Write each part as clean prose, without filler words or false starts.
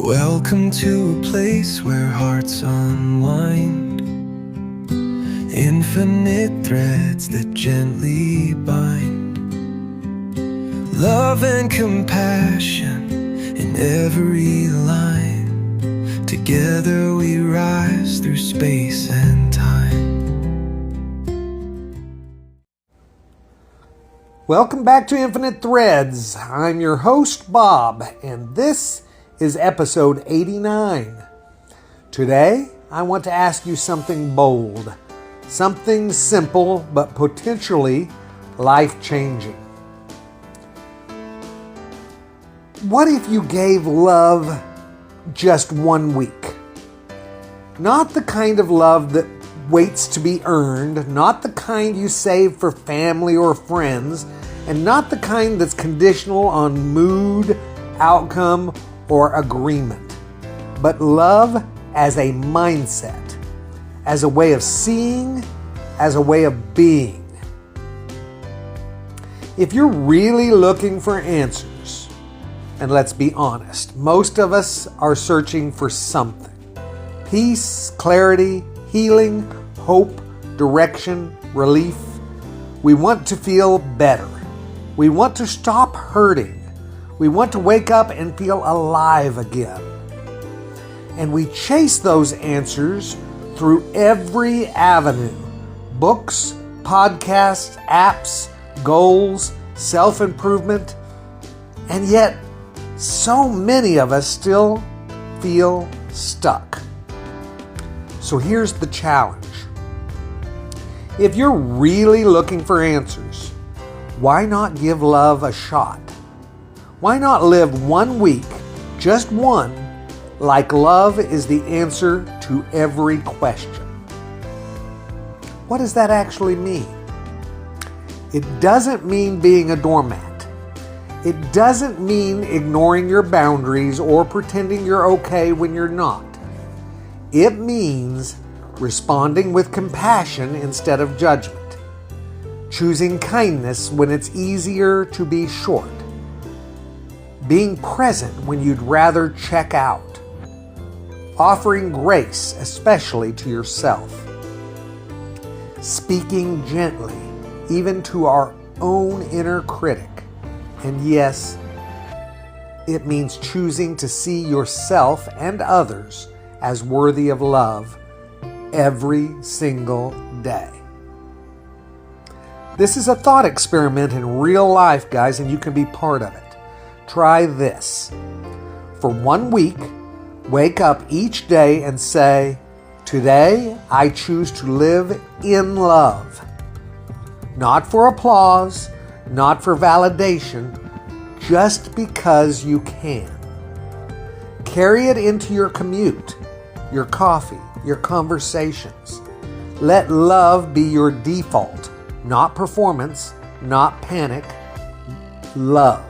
Welcome to a place where hearts unwind, infinite threads that gently bind, love and compassion in every line. Together we rise through space and time. Welcome back to Infinite Threads. I'm your host, Bob, and this is episode 89. Today, I want to ask you something bold, something simple but potentially life-changing. What if you gave love just 1 week? Not the kind of love that waits to be earned, not the kind you save for family or friends, and not the kind that's conditional on mood, outcome, or agreement, but love as a mindset, as a way of seeing, as a way of being. If you're really looking for answers, and let's be honest, most of us are searching for something: peace, clarity, healing, hope, direction, relief. We want to feel better. We want to stop hurting. We want to wake up and feel alive again. And we chase those answers through every avenue: books, podcasts, apps, goals, self-improvement. And yet, so many of us still feel stuck. So here's the challenge. If you're really looking for answers, why not give love a shot? Why not live 1 week, just one, like love is the answer to every question? What does that actually mean? It doesn't mean being a doormat. It doesn't mean ignoring your boundaries or pretending you're okay when you're not. It means responding with compassion instead of judgment, choosing kindness when it's easier to be short, being present when you'd rather check out, offering grace especially to yourself, speaking gently even to our own inner critic, and yes, it means choosing to see yourself and others as worthy of love every single day. This is a thought experiment in real life, guys, and you can be part of it. Try this. For 1 week, wake up each day and say, "Today I choose to live in love." Not for applause, not for validation, just because you can. Carry it into your commute, your coffee, your conversations. Let love be your default, not performance, not panic. Love.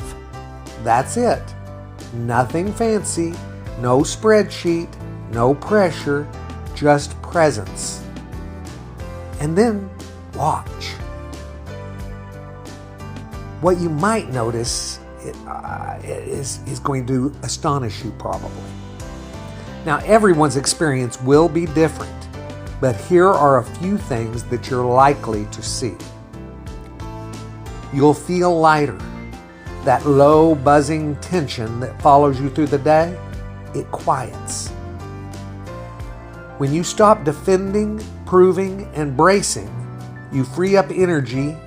That's it. Nothing fancy, no spreadsheet, no pressure, just presence. And then watch. What you might notice is going to astonish you probably. Now, everyone's experience will be different, but here are a few things that you're likely to see. You'll feel lighter. That low, buzzing tension that follows you through the day, it quiets. When you stop defending, proving, and bracing, you free up energy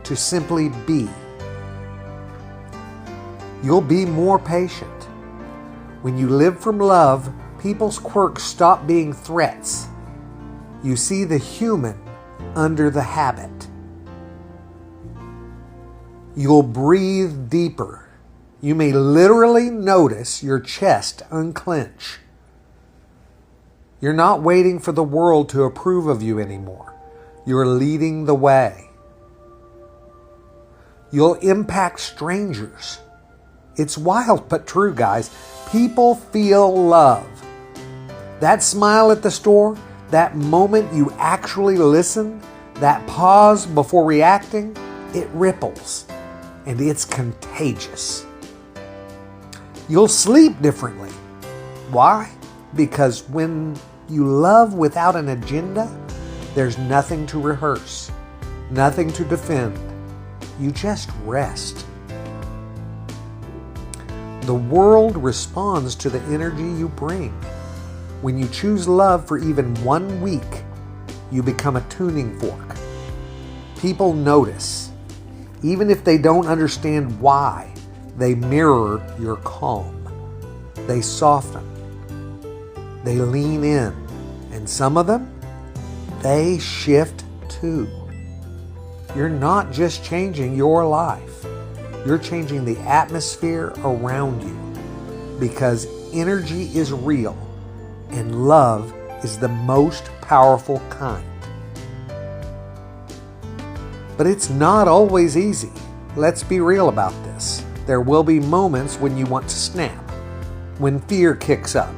to simply be. You'll be more patient. When you live from love, people's quirks stop being threats. You see the human under the habit. You'll breathe deeper. You may literally notice your chest unclench. You're not waiting for the world to approve of you anymore. You're leading the way. You'll impact strangers. It's wild but true, guys. People feel love. That smile at the store, that moment you actually listen, that pause before reacting, it ripples. And it's contagious. You'll sleep differently. Why? Because when you love without an agenda, there's nothing to rehearse, nothing to defend. You just rest. The world responds to the energy you bring. When you choose love for even 1 week, you become a tuning fork. People notice. Even if they don't understand why, they mirror your calm. They soften. They lean in. And some of them, they shift too. You're not just changing your life. You're changing the atmosphere around you, because energy is real and love is the most powerful kind. But it's not always easy. Let's be real about this. There will be moments when you want to snap, when fear kicks up,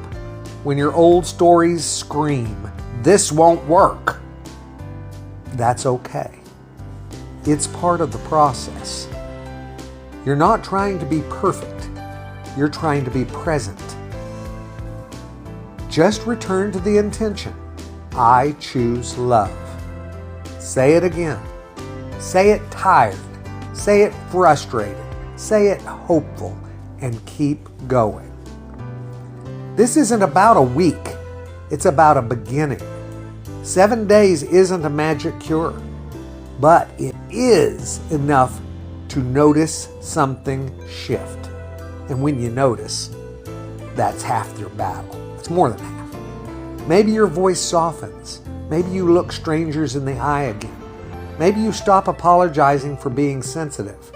when your old stories scream, "This won't work." That's okay. It's part of the process. You're not trying to be perfect. You're trying to be present. Just return to the intention. I choose love. Say it again. Say it tired. Say it frustrated. Say it hopeful. And keep going. This isn't about a week. It's about a beginning. 7 days isn't a magic cure, but it is enough to notice something shift. And when you notice, that's half your battle. It's more than half. Maybe your voice softens. Maybe you look strangers in the eye again. Maybe you stop apologizing for being sensitive.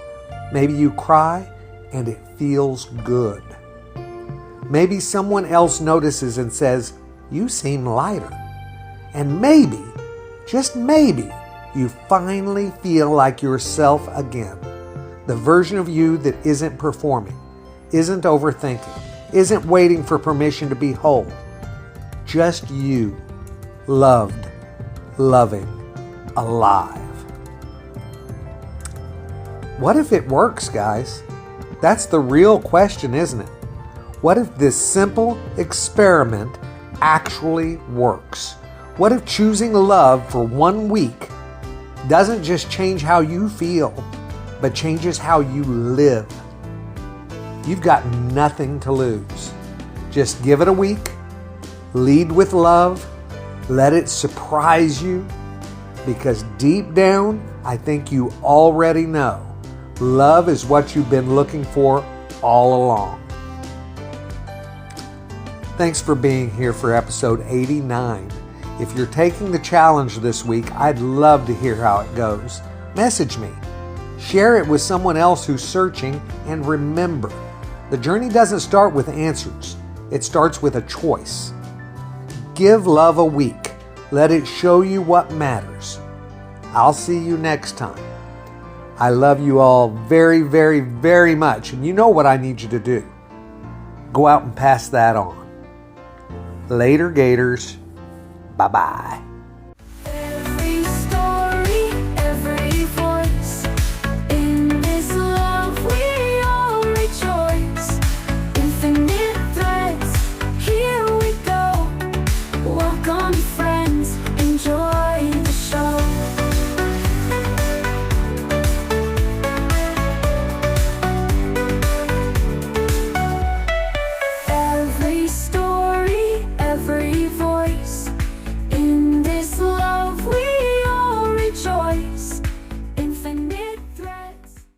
Maybe you cry and it feels good. Maybe someone else notices and says, "You seem lighter." And maybe, just maybe, you finally feel like yourself again. The version of you that isn't performing, isn't overthinking, isn't waiting for permission to be whole. Just you, loved, loving, alive. What if it works, guys? That's the real question, isn't it? What if this simple experiment actually works? What if choosing love for 1 week doesn't just change how you feel, but changes how you live? You've got nothing to lose. Just give it a week. Lead with love. Let it surprise you. Because deep down, I think you already know love is what you've been looking for all along. Thanks for being here for episode 89. If you're taking the challenge this week, I'd love to hear how it goes. Message me. Share it with someone else who's searching, and remember, the journey doesn't start with answers. It starts with a choice. Give love a week. Let it show you what matters. I'll see you next time. I love you all very, very, very much, and you know what I need you to do. Go out and pass that on. Later, Gators. Bye-bye.